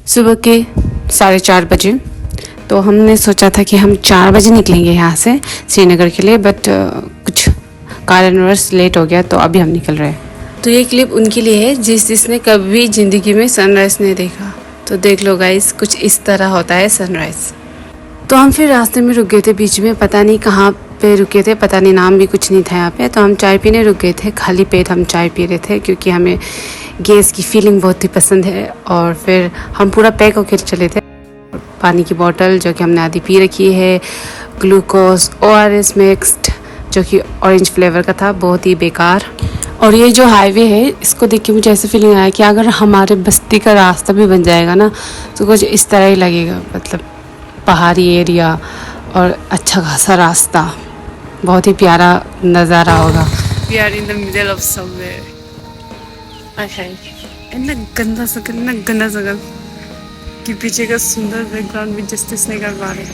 सुबह के 4:30 बजे। तो हमने सोचा था कि हम 4 बजे निकलेंगे यहाँ से श्रीनगर के लिए, बट कुछ कारणवश लेट हो गया, तो अभी हम निकल रहे हैं। तो ये क्लिप उनके लिए है जिसने कभी ज़िंदगी में सनराइज़ नहीं देखा। तो देख लो गाइस, कुछ इस तरह होता है सनराइज़। तो हम फिर रास्ते में रुक गए थे बीच में, पता नहीं कहाँ पे रुके थे, पता नहीं, नाम भी कुछ नहीं था यहाँ पे। तो हम चाय पीने रुक गए थे, खाली पेट हम चाय पी रहे थे क्योंकि हमें गैस की फीलिंग बहुत ही पसंद है। और फिर हम पूरा पैक होकर चले थे। पानी की बोतल जो कि हमने आधी पी रखी है, ग्लूकोज ORS मिक्स्ड जो कि ऑरेंज फ्लेवर का था, बहुत ही बेकार। और ये जो हाईवे है, इसको देख के मुझे ऐसा फीलिंग आया कि अगर हमारे बस्ती का रास्ता भी बन जाएगा ना, तो कुछ इस तरह ही लगेगा। मतलब पहाड़ी एरिया और अच्छा खासा रास्ता, बहुत ही प्यारा नज़ारा होगा। We are in the middle of somewhere. इतना गंदा जगह कि पीछे का सुंदर बैकग्राउंड भी जस्टिस नहीं कर पा रहे।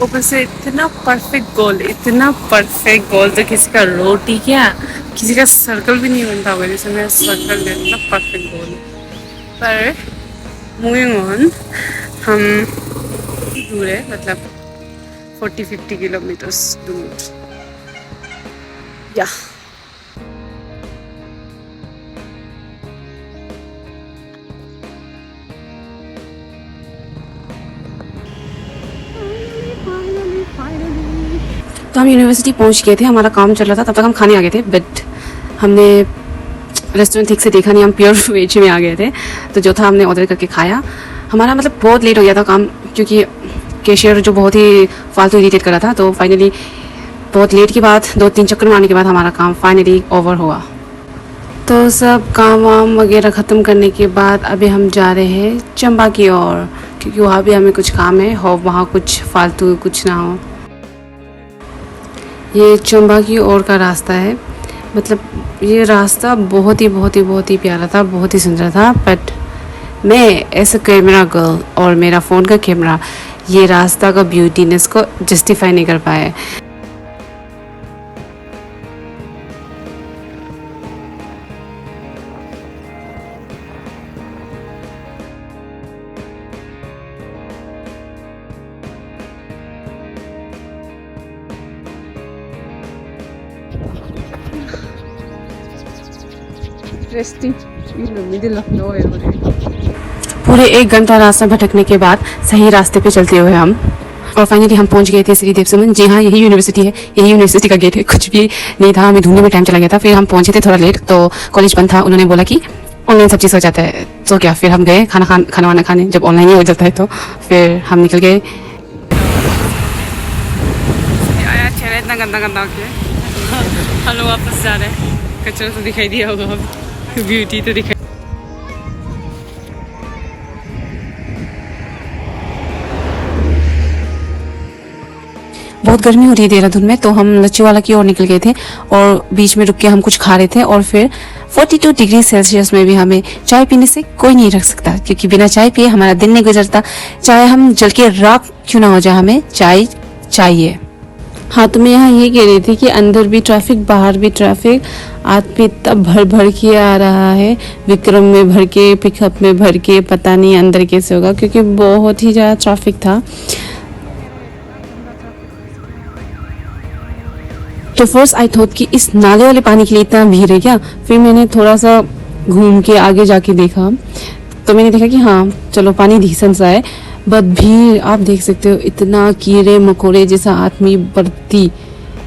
ऊपर से इतना परफेक्ट गोल तो किसी का रोटी क्या, किसी का सर्कल भी नहीं बनता होगा जैसे मेरा सर्कल है। इतना परफेक्ट गोल। पर मूविंग ऑन, हम दूर है, मतलब 40-50 किलोमीटर्स दूर। या तो हम यूनिवर्सिटी पहुंच गए थे, हमारा काम चल रहा था, तब तक हम खाने आ गए थे। बट हमने रेस्टोरेंट ठीक से देखा नहीं, हम प्योर वेज में आ गए थे। तो जो था हमने ऑर्डर करके खाया। हमारा मतलब बहुत लेट हो गया था काम, क्योंकि कैशियर जो बहुत ही फालतू इरिटेट कर रहा था। तो फाइनली बहुत लेट के बाद 2-3 चक्कर मारने के बाद हमारा काम फाइनली ओवर हुआ। तो सब काम वाम वगैरह ख़त्म करने के बाद अभी हम जा रहे हैं चंबा की ओर, क्योंकि वहाँ भी हमें कुछ काम है, हो वहाँ कुछ फालतू कुछ ना हो। ये चंबा की ओर का रास्ता है। मतलब ये रास्ता बहुत ही प्यारा था, बहुत ही सुंदर था। बट मैं एज अ कैमरा गर्ल और मेरा फ़ोन का कैमरा ये रास्ता का ब्यूटीनेस को जस्टिफाई नहीं कर पाए। पूरे 1 घंटा रास्ता भटकने के बाद सही रास्ते पे चलते हुए हम और फाइनली हम पहुंच गए थे श्रीदेव सुमन। जी हाँ, यही यूनिवर्सिटी है, यही यूनिवर्सिटी का गेट है। कुछ भी नहीं था, हमें ढूंढने में टाइम चला गया था। फिर हम पहुंचे थे थोड़ा लेट, तो कॉलेज बंद था। उन्होंने बोला कि ऑनलाइन सब चीज़ हो जाता है, तो क्या फिर हम गए खाना वाना खाने। जब ऑनलाइन ही हो जाता है तो फिर हम निकल गए। इतना गंदा हो गया, हम लोग वापस जा रहे हैं। कचरा तो दिखाई दिया होगा, अब ब्यूटी तो दिखाई। बहुत गर्मी हो रही है देहरादून में, तो हम लच्छी वाला की ओर निकल गए थे और बीच में रुक के हम कुछ खा रहे थे। और फिर 42 डिग्री सेल्सियस में भी हमें चाय पीने से कोई नहीं रख सकता, क्योंकि बिना चाय पिए हमारा दिन नहीं गुजरता। चाहे हम जल के राख क्यों ना हो जाए, हमें चाय चाहिए। हाँ, तो मैं यहाँ ये कह रही थी कि अंदर भी ट्रैफिक, बाहर भी ट्रैफिक। आदमी इतना भर के आ रहा है, विक्रम में भर के, पिकअप में भर के, पता नहीं अंदर कैसे होगा, क्योंकि बहुत ही ज़्यादा ट्रैफिक था। तो फर्स्ट आई थॉट कि इस नाले वाले पानी के लिए इतना भीड़ है क्या। फिर मैंने थोड़ा सा घूम के आगे जाके देखा, तो मैंने देखा कि हाँ चलो पानी डिसेंट सा है, बट भीड़ आप देख सकते हो। इतना कीड़े मकोड़े जैसा आदमी भर्ती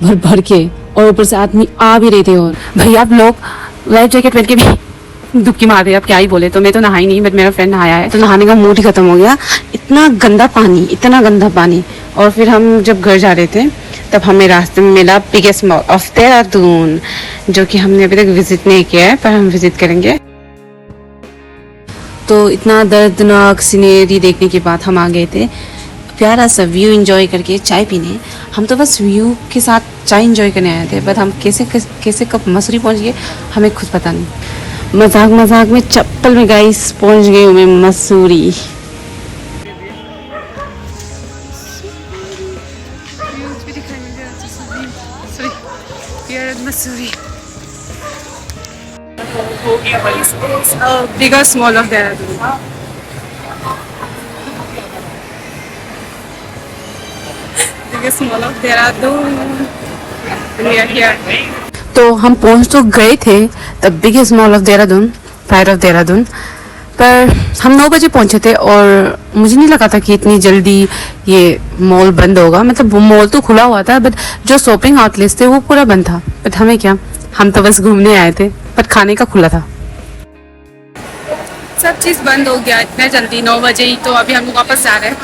भर के, और ऊपर से आदमी आ भी रहे थे। और भाई आप लोग लाइफ जैकेट पहन के भी डुबकी मार रहे, अब क्या ही बोले। तो मैं तो नहाई नहीं, बट मेरा फ्रेंड नहाया है, तो नहाने का मूड ही खत्म हो गया। इतना गंदा पानी। और फिर हम जब घर जा रहे थे, तब हमें रास्ते में मिला बिगेस्ट मॉल ऑफ देहरादून, जो कि हमने अभी तक विजिट नहीं किया है, पर हम विजिट करेंगे। तो इतना दर्दनाक सीनरी देखने के बाद हम आ गए थे प्यारा सा व्यू एंजॉय करके चाय पीने। हम तो बस व्यू के साथ चाय एंजॉय करने आए थे, बट हम कैसे कब मसूरी पहुंच गए हमें खुद पता नहीं। मजाक में चप्पल में गाइस पहुंच गई हूँ मैं मसूरी। मसूरी हो गया This is a biggest mall of Dehradun. Biggest mall of Dehradun. And we are here. तो हम पहुंच तो गए थे the biggest mall of Dehradun, pride of Dehradun, पर हम 9 बजे पहुंचे थे और मुझे नहीं लगा था कि इतनी जल्दी ये मॉल बंद होगा. मतलब वो मॉल तो खुला हुआ था बट जो शॉपिंग आउटलेट्स थे वो पूरा बंद था. बट हमें क्या, हम तो बस घूमने आए थे, बट खाने का खुला था. सब चीज़ बंद हो गया इतना जल्दी 9 बजे ही. तो अभी हम लोग वापस जा रहे हैं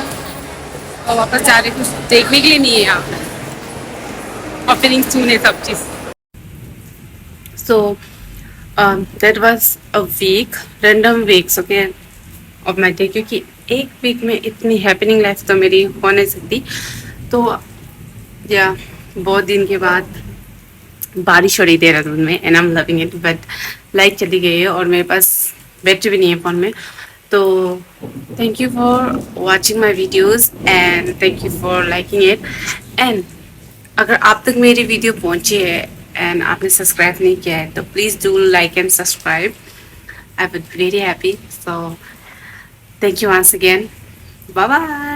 और वापस जा रहे हैं, कुछ देखने के लिए नहीं है यहाँ पे. ओपनिंग सून है सब चीज़. So that was a week, random weeks, okay, of my day. क्योंकि एक वीक में इतनी हैपनिंग लाइफ तो मेरी हो नहीं सकती. तो या बहुत दिन के बाद बारिश हो रही देहरादून में and I am loving it. But light चली गई है और मेरे पास बैटरी भी नहीं है फ़ोन में. तो thank you for watching my videos and thank you for liking it. And अगर आप तक मेरी वीडियो पहुंची है एंड आपने सब्सक्राइब नहीं किया है तो please do like and subscribe. I would very happy. So thank you once again. Bye bye.